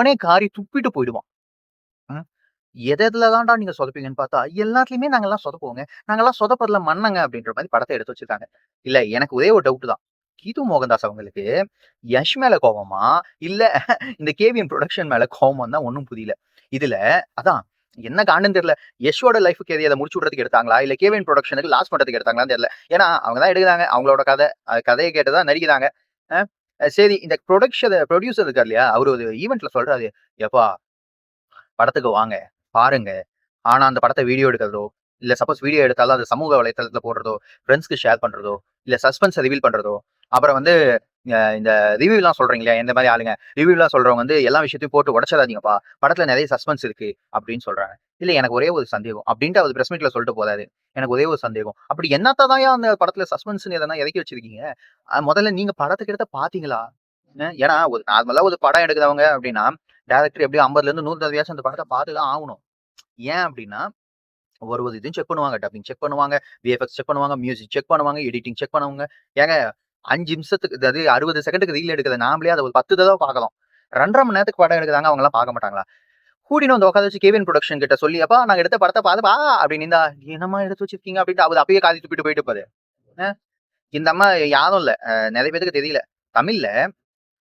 அவனே காரி துப்பிட்டு போயிடுவான். ம். எதுல தான்டா நீங்க சொதப்பீங்கன்னு பார்த்தா, எல்லாத்துலயுமே நாங்கலாம் சொதப்புவோங்க. நாங்கலாம் சொதப்புறதுல மன்னங்க அப்படின்ற மாரி படத்த எடுத்து வச்சிருக்காங்க. இல்ல எனக்கு ஒரே ஒரு டவுட் தான். கீது மோகன்தாஸ் அவங்களுக்கு யஷ் மேல கோவமா? இல்ல இந்த கேவிஎம் புரொடக்ஷன் மேல கோவமான்னு தான் ஒண்ணும் புரியல. இதுல அதான் என்ன காரணம்னு தெரியல. யஷோட லைஃப்க்கு எதைய அத முடிச்சு விடுறதுக்கு எடுத்தாங்களா? இல்ல கேவிஎம் புரொடக்ஷனுக்கு லாஸ் பண்றதுக்கு எடுத்தாங்களான்னு தெரியல. ஏன்னா, அவங்க தான் எடுக்குறாங்க. அவங்களோட கதை. கதைய கேட்டு தான் நடிக்கிறாங்க. அ சரி இந்த புரொடியூசர் இருக்காரு இல்லையா? அவரு ஒரு ஈவென்ட்ல சொல்றாரு. "எப்பா படத்துக்கு வாங்க, பாருங்க. ஆனா அந்த படத்த வீடியோ எடுக்கிறதோ, இல்ல சப்போஸ் வீடியோ எடுத்தாலும் அது சமூக வலைத்தளத்துல போடுறதோ, ஃபிரெண்ட்ஸ்க்கு ஷேர் பண்றதோ, இல்ல சஸ்பென்ஸ ரிவீல் பண்றதோ, அப்புறம் வந்து இந்த ரிவ்யூலாம் சொல்றீங்க இல்லையா? இந்த மாரி ஆளுங்க. ரிவ்யூலாம் சொல்றவங்க வந்து எல்லா விஷயத்தையும் போட்டு உடைச்சிடாதீங்கப்பா. படத்துல நெறைய சஸ்பென்ஸ் இருக்கு அப்படின்னு சொல்றாங்க. இல்ல எனக்கு ஒரே ஒரு சந்தேகம். அப்படின்ட்டு அவர் பிரஸ் மீட்ல சொல்லிட்டு போறாரு. எனக்கு ஒரே ஒரு சந்தேகம். அப்படி என்னத்த தான்யா அந்த படத்துல சஸ்பென்ஸ்ன்னு எதனா இறக்கி வச்சிருக்கீங்க? முதல்ல நீங்க படத்துக்கு எடுத்த பார்த்தீங்களா? ஏன்னா ஒரு நார்மலா ஒரு படம் எடுக்கிறவங்க அப்படின்னா, டைரக்டர் எப்படியும் 50ல இருந்து 100 தடவையாச்சும் அந்த படத்த பார்த்து தான் ஆவணும். ஏன் அப்படின்னா, ஒரு ஒரு இதையும் செக் பண்ணுவாங்க. டப்பிங் செக் பண்ணுவாங்க, விஎஃப்எக்ஸ் செக் பண்ணுவாங்க, மியூசிக் செக் பண்ணுவாங்க, எடிட்டிங் செக் பண்ணுவாங்க. ஏங்க 5 நிமிஷத்துக்கு அதாவது 60 செகண்டுக்கு ரீல் எடுக்குறத நாமளே அத ஒரு 10 தடவ பார்க்கலாம். 2 1/2 மணி நேரத்துக்கு படம் எடுக்குறாங்க. அவங்கலாம் பார்க்க மாட்டாங்களா? கூட்டின்னு வந்து உட்கார வச்சு கேவின் புரொடக்ஷன் கிட்ட சொல்லி, "அப்பா நாங்க எடுத்த படத்த பாருப்பா" அப்படின்னு இருந்தா, "என்னம்மா எடுத்து வச்சிருக்கீங்க?" அப்படின்ட்டு அவரு அப்பயே காரி துப்பிட்டு போயிட்டு இருப்பாரு. அ இந்த அம்மா யாரும் இல்ல. நெறைய பேத்துக்கு தெரியல. தமிழ்ல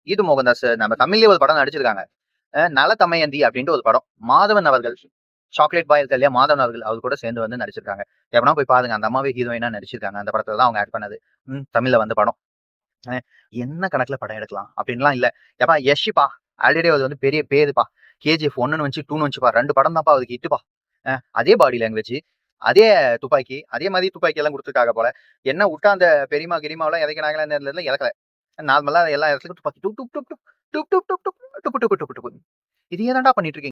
கீது மோகன்தாஸ் நம்ம தமிழ்லயே ஒரு படம் நடிச்சிருக்காங்க. நல தமயந்தி அப்படின்ட்டு ஒரு படம். மாதவன் அவர்கள் சாக்லேட் பாய் இருக்கா இல்லையா? மாதவன் அவர்கள் அவர் கூட சேர்ந்து வந்து நடிச்சிருக்காங்க. எப்பனா போய் பாருங்க. அந்த அம்மாவே ஹீரோயினா நடிச்சிருக்காங்க. அந்த படத்துல தான் அவங்க ஆக்ட் பண்ணது. தமிழ்ல வந்த படம். அ என்ன கணக்குல படம் எடுக்கலாம்? அப்படின்லாம் இல்ல. எப்பா யஷ்ப்பா ஆல்ரெடி அது வந்து பெரிய பேருப்பா. கேஜிஎஃப் 1ன்னு வந்துச்சு, 2ன்னு வந்துச்சுப்பா. 2 படம் தான்ப்பா அவருக்கு ஹிட்டுப்பா. அதே பாடி லாங்குவேஜ், அதே துப்பாக்கி, அதே மாரி துப்பாக்கி எல்லாம் குடுத்துருக்காங்க போல. என்ன வுட்டா அந்த பெரியம்மா, கிரியம்மாவெல்லாம் இறக்குனாங்களான்னு தெரியல. இறக்கல. நார்மலா எல்லா இடத்துலயும் துப்பாக்கி டுப் டுப் டுப் டுப் டுப் டுப் டுப் டுப் டுப் டுப்பு டுப்பு டுப்பு டுப்பு. இது ஏன் தான்டா பண்ணிட்டு இருக்கீங்க?